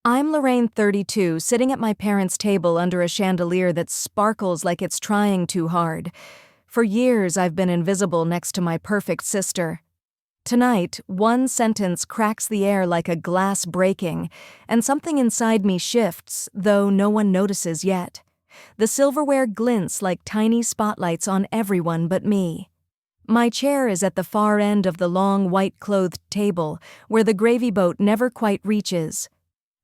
I'm Lorraine, 32, sitting at my parents' table under a chandelier that sparkles like it's trying too hard. For years, I've been invisible next to my perfect sister. Tonight, one sentence cracks the air like a glass breaking, and something inside me shifts, though no one notices yet. The silverware glints like tiny spotlights on everyone but me. My chair is at the far end of the long, white-clothed table, where the gravy boat never quite reaches.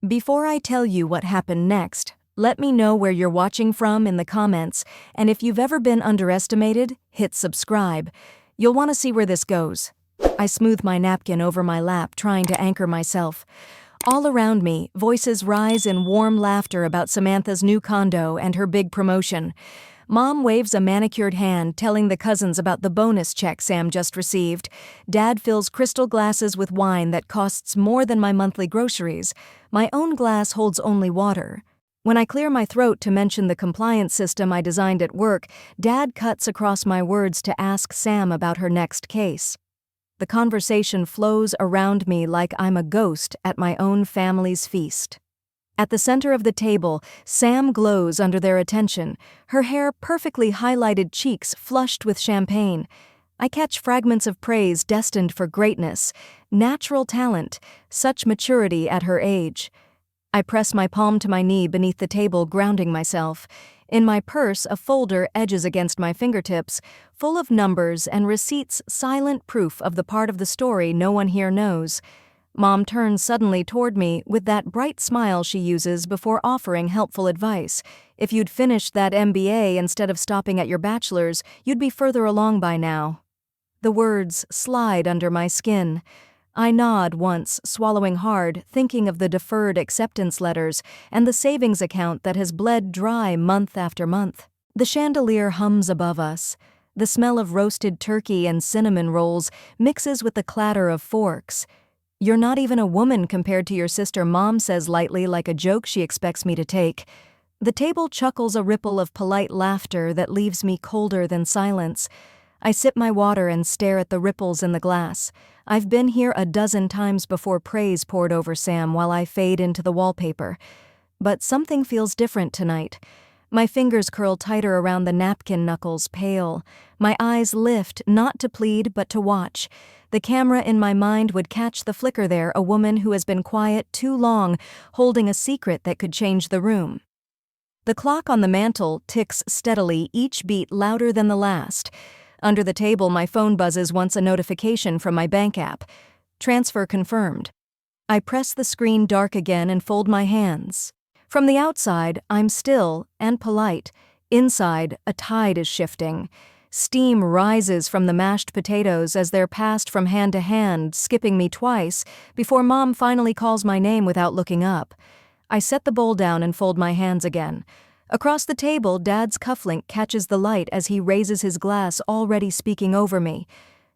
Before I tell you what happened next, let me know where you're watching from in the comments, and if you've ever been underestimated, hit subscribe. You'll want to see where this goes. I smooth my napkin over my lap, trying to anchor myself. All around me, voices rise in warm laughter about Samantha's new condo and her big promotion. Mom waves a manicured hand, telling the cousins about the bonus check Sam just received. Dad fills crystal glasses with wine that costs more than my monthly groceries. My own glass holds only water. When I clear my throat to mention the compliance system I designed at work, Dad cuts across my words to ask Sam about her next case. The conversation flows around me like I'm a ghost at my own family's feast. At the center of the table, Sam glows under their attention, her hair perfectly highlighted, cheeks flushed with champagne. I catch fragments of praise destined for greatness, natural talent, such maturity at her age. I press my palm to my knee beneath the table, grounding myself. In my purse, a folder edges against my fingertips, full of numbers and receipts, silent proof of the part of the story no one here knows. Mom turns suddenly toward me with that bright smile she uses before offering helpful advice. If you'd finished that MBA instead of stopping at your bachelor's, you'd be further along by now. The words slide under my skin. I nod once, swallowing hard, thinking of the deferred acceptance letters and the savings account that has bled dry month after month. The chandelier hums above us. The smell of roasted turkey and cinnamon rolls mixes with the clatter of forks. "You're not even a woman compared to your sister," Mom says lightly, like a joke she expects me to take. The table chuckles a ripple of polite laughter that leaves me colder than silence. I sip my water and stare at the ripples in the glass. I've been here a dozen times before praise poured over Sam while I fade into the wallpaper. But something feels different tonight. My fingers curl tighter around the napkin knuckles, pale. My eyes lift, not to plead but to watch. The camera in my mind would catch the flicker there, a woman who has been quiet too long, holding a secret that could change the room. The clock on the mantel ticks steadily, each beat louder than the last. Under the table, my phone buzzes once, a notification from my bank app. Transfer confirmed. I press the screen dark again and fold my hands. From the outside, I'm still and polite. Inside, a tide is shifting. Steam rises from the mashed potatoes as they're passed from hand to hand, skipping me twice before Mom finally calls my name without looking up. I set the bowl down and fold my hands again. Across the table, Dad's cufflink catches the light as he raises his glass, already speaking over me.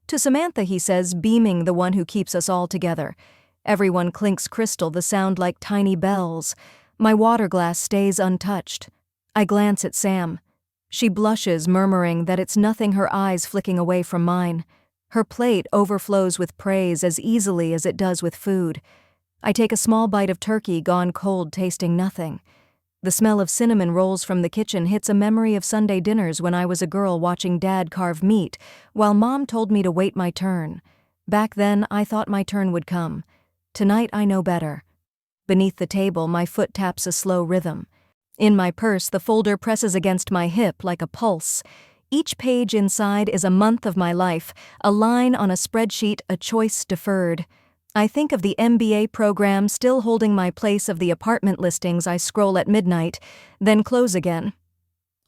To Samantha, he says, beaming, the one who keeps us all together. Everyone clinks crystal, the sound like tiny bells. My water glass stays untouched. I glance at Sam. She blushes, murmuring that it's nothing, her eyes flicking away from mine. Her plate overflows with praise as easily as it does with food. I take a small bite of turkey gone cold, tasting nothing. The smell of cinnamon rolls from the kitchen hits a memory of Sunday dinners when I was a girl watching Dad carve meat, while Mom told me to wait my turn. Back then, I thought my turn would come. Tonight, I know better. Beneath the table, my foot taps a slow rhythm. In my purse, the folder presses against my hip like a pulse. Each page inside is a month of my life, a line on a spreadsheet, a choice deferred. I think of the MBA program still holding my place, of the apartment listings I scroll at midnight, then close again.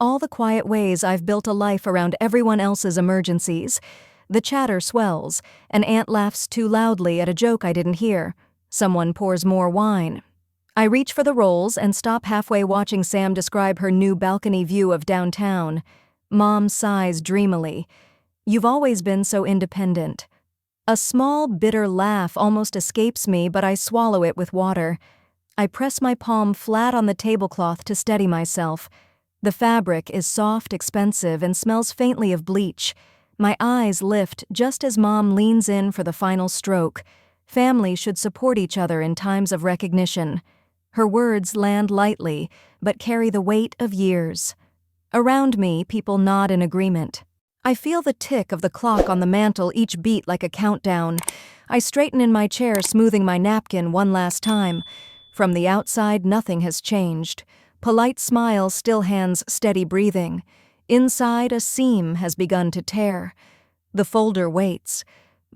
All the quiet ways I've built a life around everyone else's emergencies. The chatter swells. An aunt laughs too loudly at a joke I didn't hear. Someone pours more wine. I reach for the rolls and stop halfway, watching Sam describe her new balcony view of downtown. Mom sighs dreamily. "You've always been so independent." A small, bitter laugh almost escapes me, but I swallow it with water. I press my palm flat on the tablecloth to steady myself. The fabric is soft, expensive, and smells faintly of bleach. My eyes lift just as Mom leans in for the final stroke. Family should support each other in times of recognition. Her words land lightly, but carry the weight of years. Around me, people nod in agreement. I feel the tick of the clock on the mantel, each beat like a countdown. I straighten in my chair, smoothing my napkin one last time. From the outside, nothing has changed. Polite smile still hands steady breathing. Inside, a seam has begun to tear. The folder waits.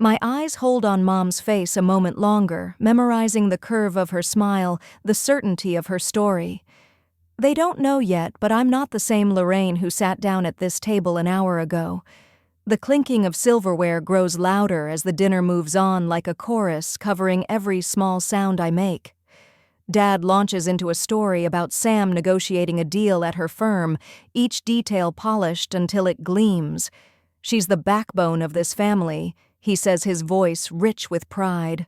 My eyes hold on Mom's face a moment longer, memorizing the curve of her smile, the certainty of her story. They don't know yet, but I'm not the same Lorraine who sat down at this table an hour ago. The clinking of silverware grows louder as the dinner moves on, like a chorus covering every small sound I make. Dad launches into a story about Sam negotiating a deal at her firm, each detail polished until it gleams. She's the backbone of this family, he says, his voice rich with pride.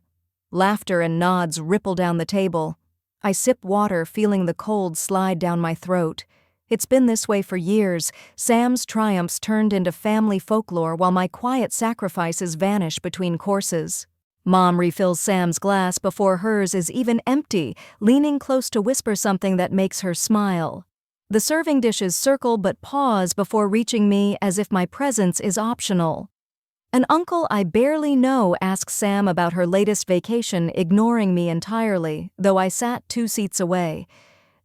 Laughter and nods ripple down the table. I sip water, feeling the cold slide down my throat. It's been this way for years. Sam's triumphs turned into family folklore while my quiet sacrifices vanish between courses. Mom refills Sam's glass before hers is even empty, leaning close to whisper something that makes her smile. The serving dishes circle but pause before reaching me, as if my presence is optional. An uncle I barely know asks Sam about her latest vacation, ignoring me entirely, though I sat 2 seats away.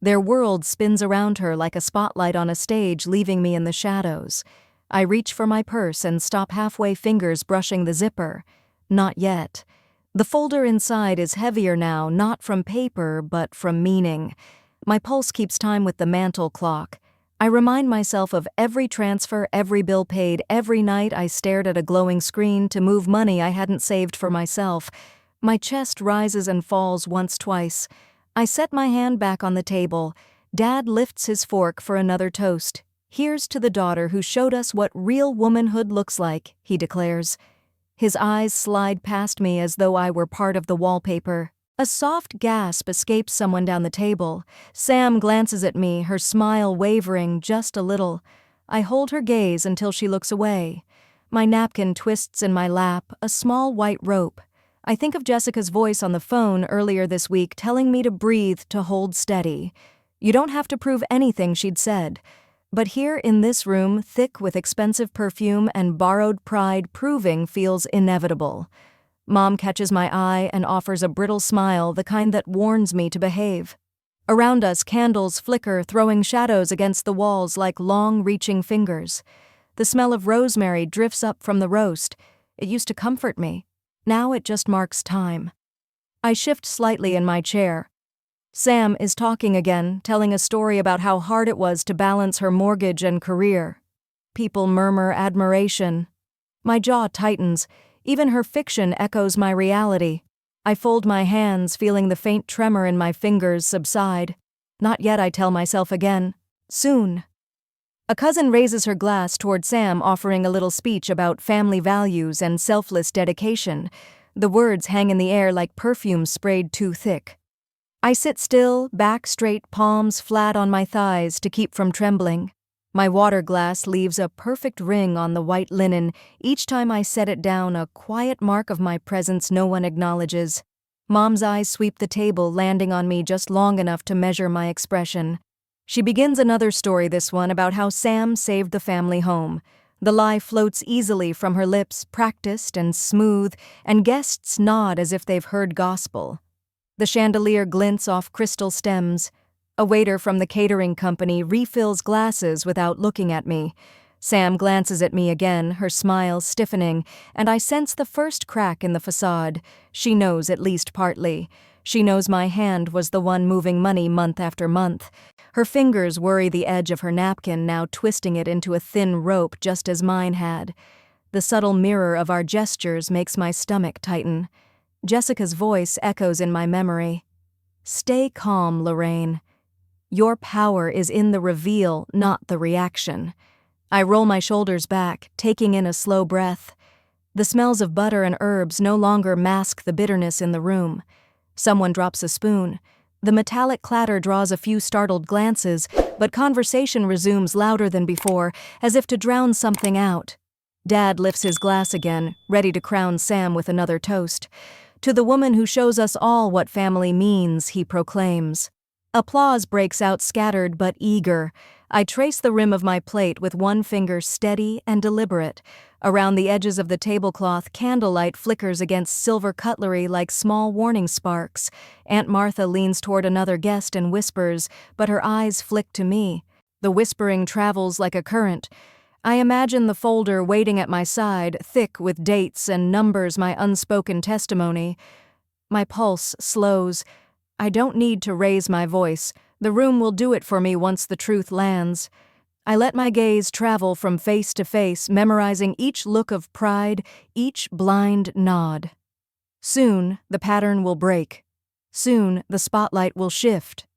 Their world spins around her like a spotlight on a stage, leaving me in the shadows. I reach for my purse and stop halfway, fingers brushing the zipper. Not yet. The folder inside is heavier now, not from paper, but from meaning. My pulse keeps time with the mantel clock. I remind myself of every transfer, every bill paid, every night I stared at a glowing screen to move money I hadn't saved for myself. My chest rises and falls once, twice. I set my hand back on the table. Dad lifts his fork for another toast. "Here's to the daughter who showed us what real womanhood looks like," he declares. His eyes slide past me as though I were part of the wallpaper. A soft gasp escapes someone down the table. Sam glances at me, her smile wavering just a little. I hold her gaze until she looks away. My napkin twists in my lap, a small white rope. I think of Jessica's voice on the phone earlier this week telling me to breathe, to hold steady. You don't have to prove anything, she'd said. But here in this room, thick with expensive perfume and borrowed pride, proving feels inevitable. Mom catches my eye and offers a brittle smile, the kind that warns me to behave. Around us, candles flicker, throwing shadows against the walls like long-reaching fingers. The smell of rosemary drifts up from the roast. It used to comfort me. Now it just marks time. I shift slightly in my chair. Sam is talking again, telling a story about how hard it was to balance her mortgage and career. People murmur admiration. My jaw tightens. Even her fiction echoes my reality. I fold my hands, feeling the faint tremor in my fingers subside. Not yet, I tell myself again. Soon. A cousin raises her glass toward Sam, offering a little speech about family values and selfless dedication. The words hang in the air like perfume sprayed too thick. I sit still, back straight, palms flat on my thighs to keep from trembling. My water glass leaves a perfect ring on the white linen. Each time I set it down, a quiet mark of my presence no one acknowledges. Mom's eyes sweep the table, landing on me just long enough to measure my expression. She begins another story, this one about how Sam saved the family home. The lie floats easily from her lips, practiced and smooth, and guests nod as if they've heard gospel. The chandelier glints off crystal stems. A waiter from the catering company refills glasses without looking at me. Sam glances at me again, her smile stiffening, and I sense the first crack in the facade. She knows at least partly. She knows my hand was the one moving money month after month. Her fingers worry the edge of her napkin, now twisting it into a thin rope just as mine had. The subtle mirror of our gestures makes my stomach tighten. Jessica's voice echoes in my memory. Stay calm, Lorraine. Your power is in the reveal, not the reaction. I roll my shoulders back, taking in a slow breath. The smells of butter and herbs no longer mask the bitterness in the room. Someone drops a spoon. The metallic clatter draws a few startled glances, but conversation resumes louder than before, as if to drown something out. Dad lifts his glass again, ready to crown Sam with another toast. To the woman who shows us all what family means, he proclaims. Applause breaks out scattered but eager. I trace the rim of my plate with one finger steady and deliberate. Around the edges of the tablecloth, candlelight flickers against silver cutlery like small warning sparks. Aunt Martha leans toward another guest and whispers, but her eyes flick to me. The whispering travels like a current. I imagine the folder waiting at my side, thick with dates and numbers, my unspoken testimony. My pulse slows. I don't need to raise my voice. The room will do it for me once the truth lands. I let my gaze travel from face to face, memorizing each look of pride, each blind nod. Soon, the pattern will break. Soon, the spotlight will shift.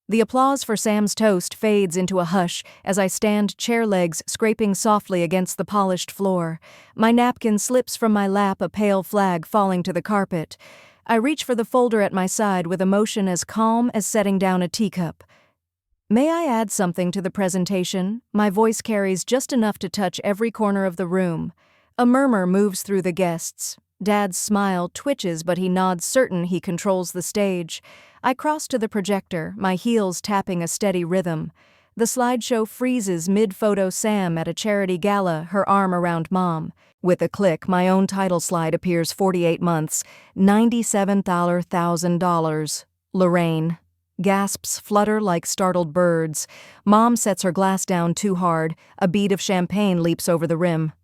The applause for Sam's toast fades into a hush as I stand chair legs scraping softly against the polished floor. My napkin slips from my lap, a pale flag falling to the carpet. I reach for the folder at my side with a motion as calm as setting down a teacup. May I add something to the presentation? My voice carries just enough to touch every corner of the room. A murmur moves through the guests. Dad's smile twitches, but he nods, certain he controls the stage. I cross to the projector, my heels tapping a steady rhythm. The slideshow freezes mid-photo, Sam at a charity gala, her arm around Mom. With a click, my own title slide appears. 48 months, $97,000. Lorraine. Gasps flutter like startled birds. Mom sets her glass down too hard. A bead of champagne leaps over the rim.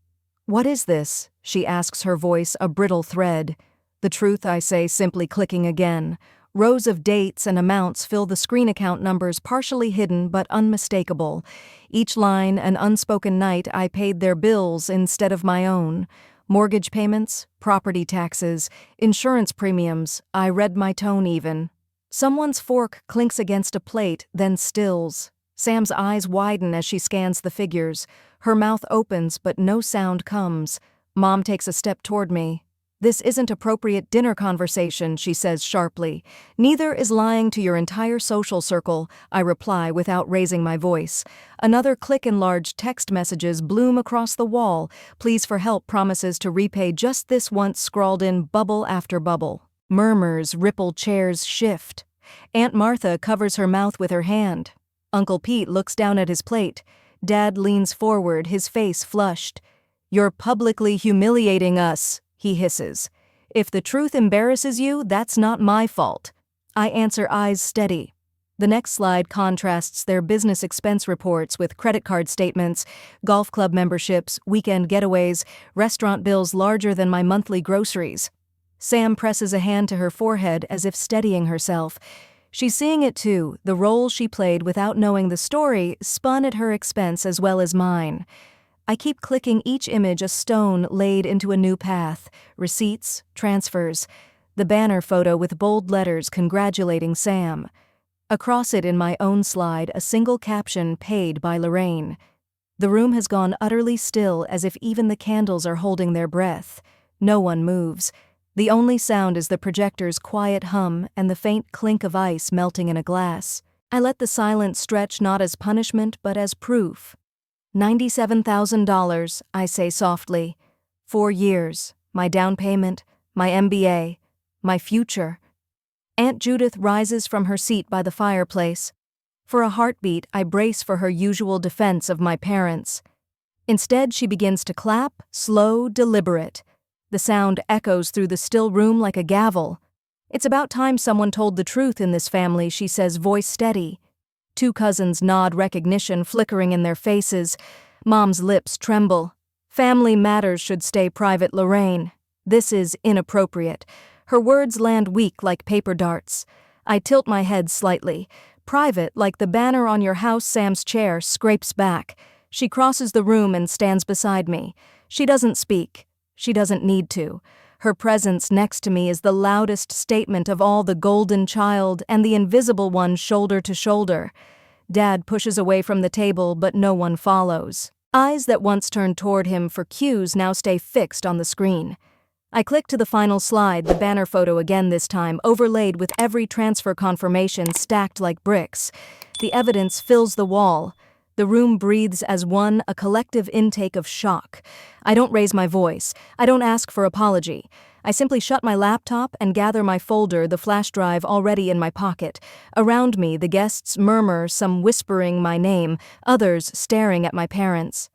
"What is this?" she asks, her voice a brittle thread. The truth, I say, simply clicking again. Rows of dates and amounts fill the screen, account numbers partially hidden but unmistakable. Each line an unspoken night I paid their bills instead of my own. Mortgage payments, property taxes, insurance premiums, I read my tone even. Someone's fork clinks against a plate, then stills. Sam's eyes widen as she scans the figures. Her mouth opens, but no sound comes. Mom takes a step toward me. "This isn't appropriate dinner conversation," she says sharply. "Neither is lying to your entire social circle," I reply without raising my voice. Another click and large text messages bloom across the wall. "Please for help, promises to repay just this once," scrawled in bubble after bubble. Murmurs ripple, chairs shift. Aunt Martha covers her mouth with her hand. Uncle Pete looks down at his plate. Dad leans forward, his face flushed. "You're publicly humiliating us," he hisses. "If the truth embarrasses you, that's not my fault." I answer, eyes steady. The next slide contrasts their business expense reports with credit card statements, golf club memberships, weekend getaways, restaurant bills larger than my monthly groceries. Sam presses a hand to her forehead as if steadying herself. She's seeing it too, the role she played without knowing the story, spun at her expense as well as mine. I keep clicking, each image a stone laid into a new path. Receipts, transfers. The banner photo with bold letters congratulating Sam. Across it in my own slide, a single caption, "Paid by Lorraine." The room has gone utterly still, as if even the candles are holding their breath. No one moves. The only sound is the projector's quiet hum and the faint clink of ice melting in a glass. I let the silence stretch not as punishment but as proof. $97,000, I say softly. 4 years, my down payment, my MBA, my future. Aunt Judith rises from her seat by the fireplace. For a heartbeat, I brace for her usual defense of my parents. Instead, she begins to clap, slow, deliberate. The sound echoes through the still room like a gavel. "It's about time someone told the truth in this family," she says, voice steady. 2 cousins nod recognition, flickering in their faces. Mom's lips tremble. "Family matters should stay private, Lorraine. This is inappropriate." Her words land weak like paper darts. I tilt my head slightly. "Private, like the banner on your house." Sam's chair scrapes back. She crosses the room and stands beside me. She doesn't speak. She doesn't need to. Her presence next to me is the loudest statement of all, the golden child and the invisible one shoulder to shoulder. Dad pushes away from the table, but no one follows. Eyes that once turned toward him for cues now stay fixed on the screen. I click to the final slide, the banner photo again this time, overlaid with every transfer confirmation stacked like bricks. The evidence fills the wall. The room breathes as one, a collective intake of shock. I don't raise my voice. I don't ask for apology. I simply shut my laptop and gather my folder, the flash drive already in my pocket. Around me, the guests murmur, some whispering my name, others staring at my parents.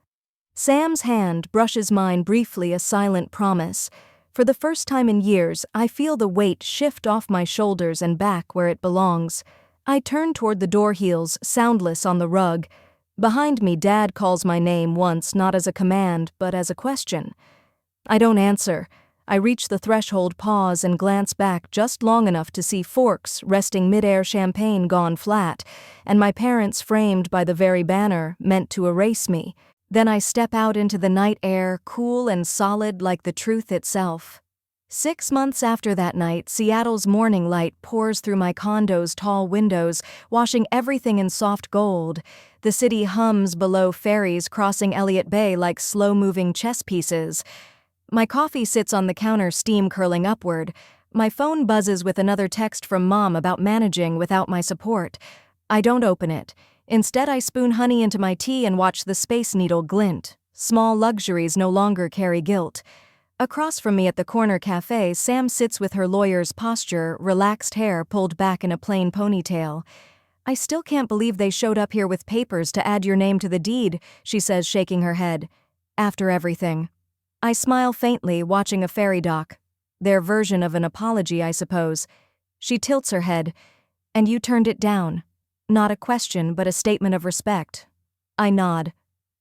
Sam's hand brushes mine briefly, a silent promise. For the first time in years, I feel the weight shift off my shoulders and back where it belongs. I turn toward the door heels, soundless on the rug. Behind me, Dad calls my name once, not as a command, but as a question. I don't answer. I reach the threshold, pause, and glance back just long enough to see forks resting midair, champagne gone flat, and my parents framed by the very banner meant to erase me. Then I step out into the night air, cool and solid like the truth itself. 6 months after that night, Seattle's morning light pours through my condo's tall windows, washing everything in soft gold. The city hums below, ferries crossing Elliott Bay like slow-moving chess pieces. My coffee sits on the counter, steam curling upward. My phone buzzes with another text from Mom about managing without my support. I don't open it. Instead, I spoon honey into my tea and watch the Space Needle glint. Small luxuries no longer carry guilt. Across from me at the corner cafe, Sam sits with her lawyer's posture, relaxed hair pulled back in a plain ponytail. I still can't believe they showed up here with papers to add your name to the deed, she says, shaking her head. After everything. I smile faintly, watching a ferry dock. Their version of an apology, I suppose. She tilts her head. And you turned it down. Not a question, but a statement of respect. I nod.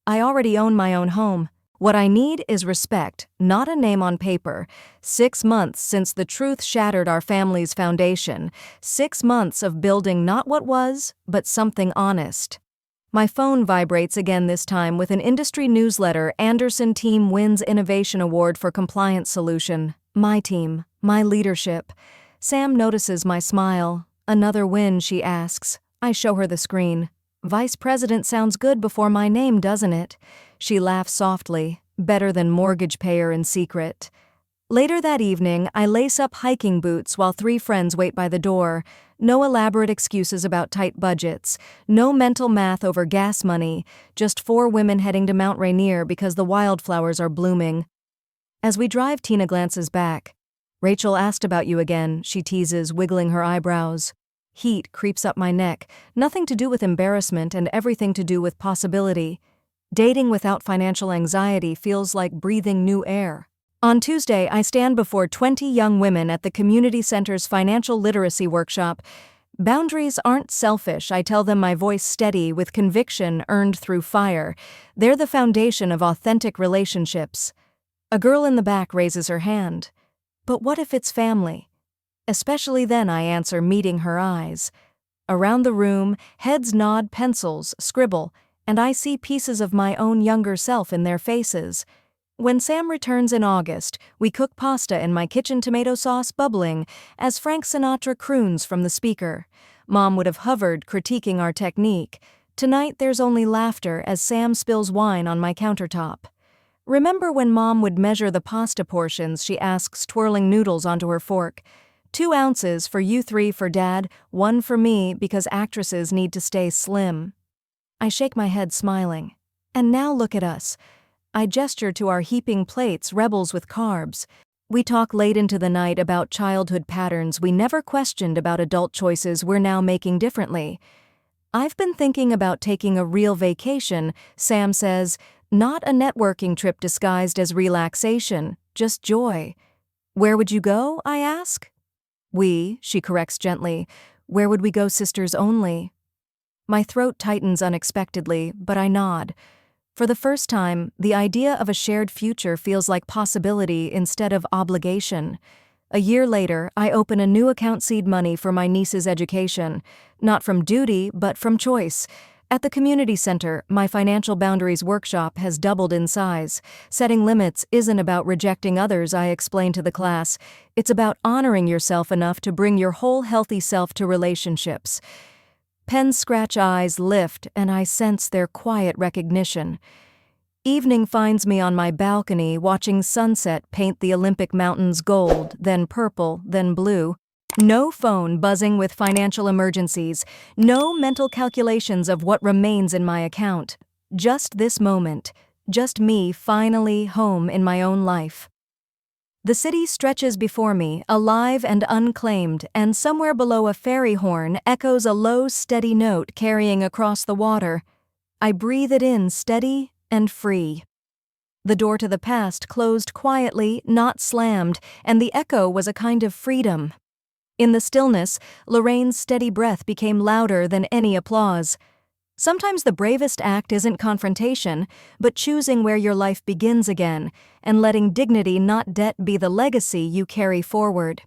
I already own my own home. What I need is respect, not a name on paper. 6 months since the truth shattered our family's foundation. 6 months of building not what was, but something honest. My phone vibrates again, this time with an industry newsletter. Anderson team wins Innovation Award for Compliance Solution. My team, my leadership. Sam notices my smile. Another win, she asks. I show her the screen. Vice President sounds good before my name, doesn't it? She laughs softly. Better than mortgage payer in secret. Later that evening, I lace up hiking boots while 3 friends wait by the door. No elaborate excuses about tight budgets. No mental math over gas money. Just 4 women heading to Mount Rainier because the wildflowers are blooming. As we drive, Tina glances back. Rachel asked about you again, she teases, wiggling her eyebrows. Heat creeps up my neck, nothing to do with embarrassment and everything to do with possibility. Dating without financial anxiety feels like breathing new air. On Tuesday, I stand before 20 young women at the community center's financial literacy workshop. Boundaries aren't selfish, I tell them, my voice steady with conviction earned through fire. They're the foundation of authentic relationships. A girl in the back raises her hand. But what if it's family? Especially then, I answer, meeting her eyes. Around the room, heads nod, pencils scribble, and I see pieces of my own younger self in their faces. When Sam returns in August, we cook pasta in my kitchen, tomato sauce bubbling, as Frank Sinatra croons from the speaker. Mom would have hovered, critiquing our technique. Tonight there's only laughter as Sam spills wine on my countertop. Remember when Mom would measure the pasta portions, she asks, twirling noodles onto her fork. 2 ounces for you, 3 for Dad, 1 for me, because actresses need to stay slim. I shake my head, smiling. And now look at us. I gesture to our heaping plates, rebels with carbs. We talk late into the night about childhood patterns we never questioned, about adult choices we're now making differently. I've been thinking about taking a real vacation, Sam says, not a networking trip disguised as relaxation, just joy. Where would you go, I ask? She corrects gently. Where would we go, sisters only? My throat tightens unexpectedly, but I nod. For the first time, the idea of a shared future feels like possibility instead of obligation. A year later, I open a new account, seed money for my niece's education. Not from duty, but from choice. At the community center, my financial boundaries workshop has doubled in size. Setting limits isn't about rejecting others, I explain to the class. It's about honoring yourself enough to bring your whole healthy self to relationships. Pen's scratch eyes lift, and I sense their quiet recognition. Evening finds me on my balcony watching sunset paint the Olympic mountains gold, then purple, then blue. No phone buzzing with financial emergencies, no mental calculations of what remains in my account. Just this moment, just me finally home in my own life. The city stretches before me, alive and unclaimed, and somewhere below a fairy horn echoes a low, steady note carrying across the water. I breathe it in steady and free. The door to the past closed quietly, not slammed, and the echo was a kind of freedom. In the stillness, Lorraine's steady breath became louder than any applause. Sometimes the bravest act isn't confrontation, but choosing where your life begins again, and letting dignity not debt be the legacy you carry forward.